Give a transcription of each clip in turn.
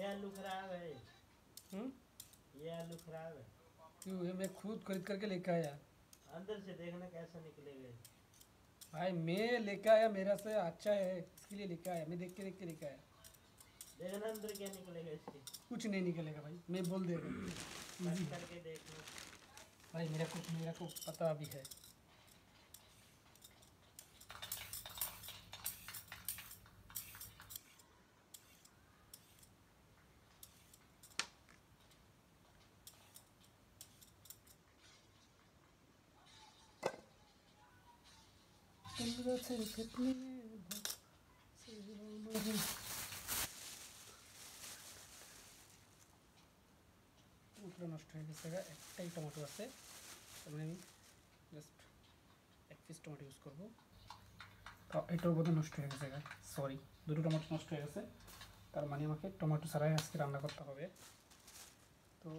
आलू खराब है। हम्म, ये आलू खराब है। क्यों? ये मैं खुद खरीद करके लेके आया अंदर से देखना कैसा निकलेगा। भाई। मैं लेके आया, मेरा से अच्छा है इसके लिए लेके आया। मैं देख के लेके आया। देखना अंदर क्या निकलेगा इसके। कुछ नहीं निकलेगा भाई, मैं बोल देगा। इजी कट है करके देखना। भाई, मेरा को पता भी है। টমেটো নষ্ট হয়ে গেছে, একটাই টমেটো আছে, তার মানে আমি জাস্ট এক পিস টমেটো ইউজ করবো। তো এটার বোধহয় নষ্ট হয়ে গেছে, সরি, দুটো টমেটো নষ্ট হয়ে গেছে, তার মানে আমাকে টমেটো ছাড়াই আজকে রান্না করতে হবে। তো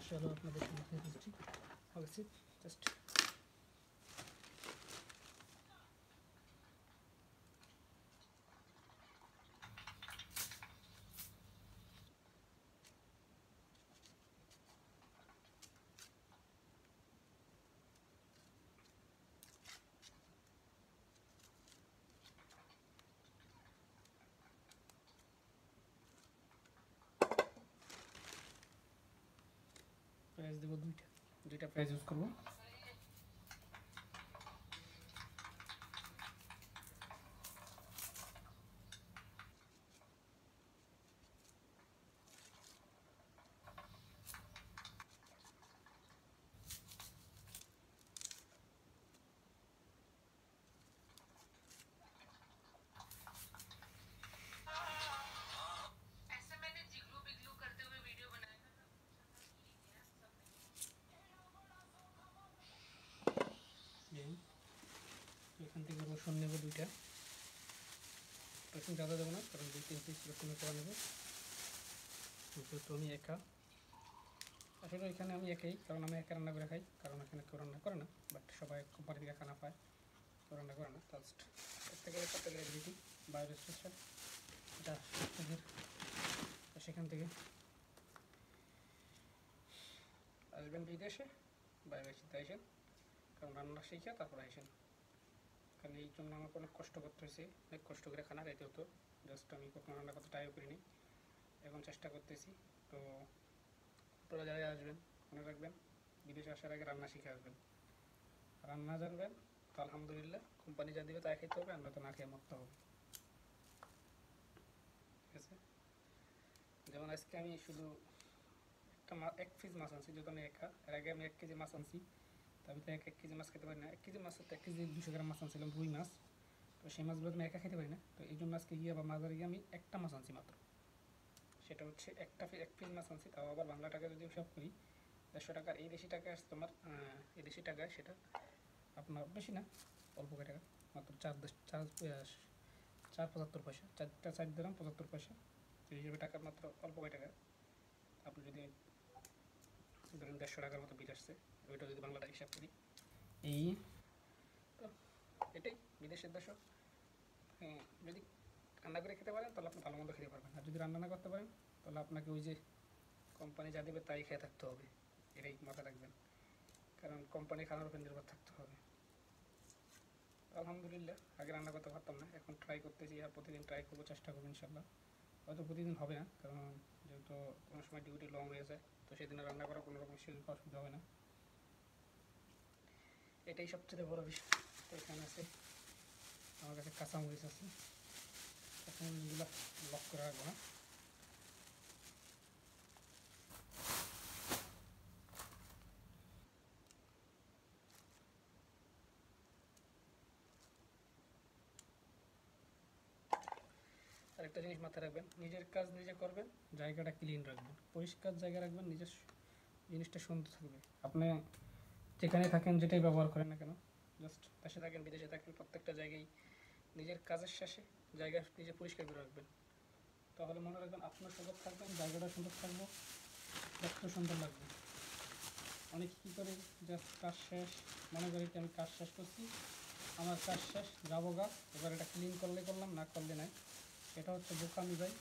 চলো আপনাদের সামনে দিচ্ছি হয়েছে জাস্ট। পেঁয়াজ দেবো দুইটা পেঁয়াজ ইউজ করবো। এখান থেকে রসুন নেবো দুইটা। রসুন ज़्यादा দেবো না, কারণ 2-3 পিস রসুনের করা নেবো, যেহেতু আমি একা। আসলে এখানে আমি একাই, কারণ আমি একা রান্না করে খাই, কারণ এখানে কেউ রান্না করে না। বাট সবাই কোম্পানি থেকে খানা পায়, কেউ রান্না করে না। জাস্ট প্রত্যেকের এবিলিটি বায়োরেস্টেশন, এটা প্রত্যেকের। সেখান থেকে আসবেন বিদেশে, বাইরে আসেন, কারণ রান্না শিখে তারপরে আসেন। কারণ এই জন্য আমাকে অনেক কষ্ট করতে হয়েছে, অনেক কষ্ট করে খানা খাইতে হতো। জাস্ট আমি কখনো রান্না করতে ট্রাইও করিনি, এখন চেষ্টা করতেছি। তো আপনারা যারা আসবেন মনে রাখবেন, বিদেশে আসার আগে রান্না শিখে আসবেন। রান্না জানবেন তো আলহামদুলিল্লাহ, কোম্পানি যা দেবে তাই খেতে হবে, আমরা তো না খেয়ে মরতে হবে। ঠিক আছে, যেমন আজকে আমি শুধু এক পিস মাছ আনছি, যেহেতু আমি একা। এর আগে আমি 1 কেজি মাছ আনছি, তো আমি তো 1 কেজি মাছ খেতে পারি না। 1 কেজি মাছ, 1 কেজি 200 গ্রাম মাছ আনছিলাম, রুই মাছ। তো সেই মাছগুলো আমি একা খেতে পারি না, তো এই জন্য আজকে গিয়ে আবার মাজারে গিয়ে আমি একটা মাছ আনছি মাত্র। সেটা হচ্ছে এক পিস মাছ আনছি, তাও আবার বাংলা টাকা যদি হিসাব করি 150 টাকার। এই দেশি টাকা আসছে তোমার, এই দেশি টাকায় সেটা আপনার বেশি না, অল্প কয় টাকা, মাত্র 4.75 পয়সা, 4 দিরাম 75 পয়সা। এই হিসেবে টাকার মাত্র অল্প কয় টাকা। আপনি যদি ধরেন 150 টাকার মতো বিল আসছে, ওইটা যদি বাংলা টাকা হিসাব করি, এই তো এটাই বিদেশের দর্শক। হ্যাঁ, যদি রান্না করে খেতে পারেন তাহলে আপনি ভালো মন্দ খেতে পারবেন, আর যদি রান্না না করতে পারেন তাহলে আপনাকে ওই যে কোম্পানি যা দেবে তাই খেয়ে থাকতে হবে। এটাই মাথায় রাখবেন, কারণ কোম্পানি খানার উপর নির্ভর থাকতে হবে। আলহামদুলিল্লাহ, আগে রান্না করতে পারতাম না, এখন ট্রাই করতেছি, আর প্রতিদিন ট্রাই করবো, চেষ্টা করবো ইনশাল্লাহ। হয়তো প্রতিদিন হবে না, কারণ যেহেতু কোনো সময় ডিউটি লং হয়ে যায়, তো সেদিনে রান্না করা কোনো রকম সেরকম অসুবিধা হবে না। এটাই সবচেয়ে বড় বিষয়। তো এখানে আছে আমার কাছে কাঁচামরিচ আছে, কাঁচামরিচগুলো লক করে রাখবো না। আরেকটা জিনিস মাথায় রাখবেন, নিজের কাজ নিজে করবেন, জায়গাটা ক্লিন রাখবেন, পরিষ্কার জায়গা রাখবেন, নিজের জিনিসটা সুন্দর থাকবে। আপনি যেখানে থাকেন, যেটাই ব্যবহার করেন না কেন, জাস্ট দেশে থাকেন বিদেশে থাকেন, প্রত্যেকটা জায়গায় নিজের কাজের শেষে জায়গা নিজে পরিষ্কার করে রাখবেন। তাহলে মনে রাখবেন আপনার সুন্দর থাকবেন, জায়গাটা সুন্দর থাকবে, দেখতে সুন্দর লাগবে। অনেক কী করে, জাস্ট কাজ শেষ, মনে করি কি আমি কাজ শেষ করছি, আমার কাজ শেষ, যাবো গা, এবার এটা ক্লিন করলে করলাম, না করলে নাই। এটা হচ্ছে বোকামি ভাই।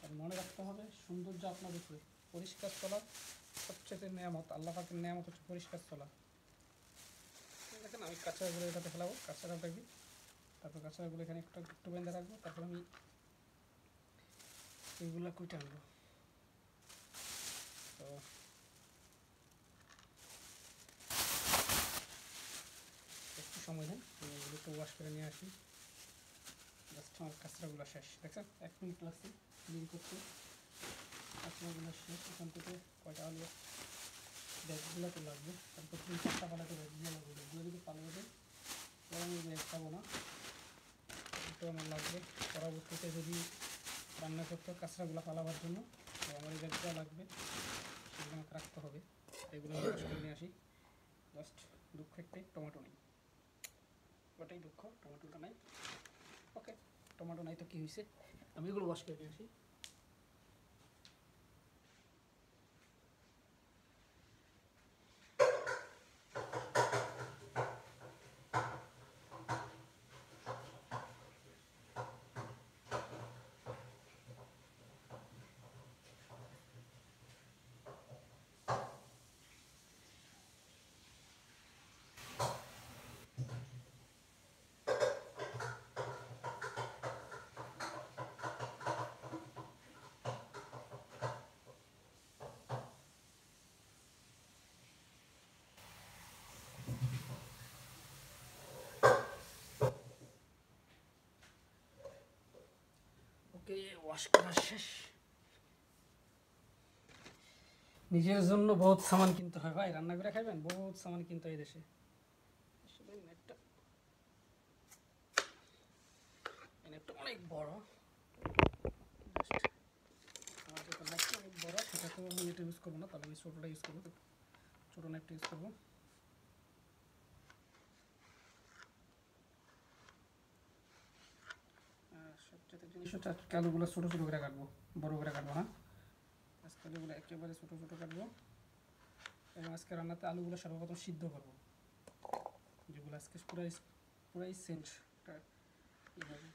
আর মনে রাখতে হবে সৌন্দর্য আপনার উপরে, পরিষ্কার চলা সবচেয়ে নেয়ামত, আল্লাহ পাকের নেয়ামত হচ্ছে পরিষ্কার চলা। দেখেন আমি কাঁচাগুলো এটাতে ফেলাবো, কাঁচাটা রাখবি, তারপর কাঁচাগুলো এখানে একটু একটু বেঁধে রাখবো, তারপর আমি এইগুলো কুইটে আনবো। তো একটু সময় দেন, আমি এগুলো একটু ওয়াশ করে নিয়ে আসি। জাস্ট আমার কাঁচরাগুলো শেষ, দেখছেন 1 মিনিট লাগছে ক্লিন করতে। কাঁচরাগুলো শেষ। এখান থেকে কয়টা আলু ব্যাগগুলো তো লাগবে, তারপর 3-4টা পালাতে ব্যাগগুলো লাগবে। ব্যাগগুলো যদি পালিয়ে দেয় তাহলে আমি ব্যাগ খাবো না, একটু আমার লাগবে পরবর্তীতে যদি রান্না করতে কাঁচরাগুলো পালাবার জন্য। তো আমার এই ব্যাগগুলো লাগবে, সেগুলো আমাকে রাখতে হবে। এগুলো আমি ওয়াশ করে নিয়ে আসি। জাস্ট দুঃখ একটাই, টমেটো নেই, ওটাই দুঃখ, টমেটোটা নাই। ওকে, টমেটো নাই তো কী হয়েছে, আমি এগুলো ওয়াশ করে নিয়ে আসি। ওকে, ওয়াশ করা শেষ। নিজের জন্য বহুত সামান কিনতে হয় ভাই, রান্না করে খাইবেন, বহুত সামান কিনতে হয় দেশে। নেটটা অনেক বড়, আমার যেটা নেটটা অনেক বড়, সেটা তো আমি এটা ইউজ করবো না, তাহলে আমি ছোটোটা ইউজ করবো, ছোটো নেটটা ইউজ করবো। সবচেয়ে জিনিস হচ্ছে আজকে আলুগুলো ছোটো ছোটো করে কাটবো, বড় করে কাটবো না। আজকে আলুগুলো একেবারে ছোটো ছোটো কাটবো, এবং আজকে রান্নাতে আলুগুলো সর্বপ্রথম সিদ্ধ করবো, যেগুলো আজকে পুরাই সেন্ট এইভাবে।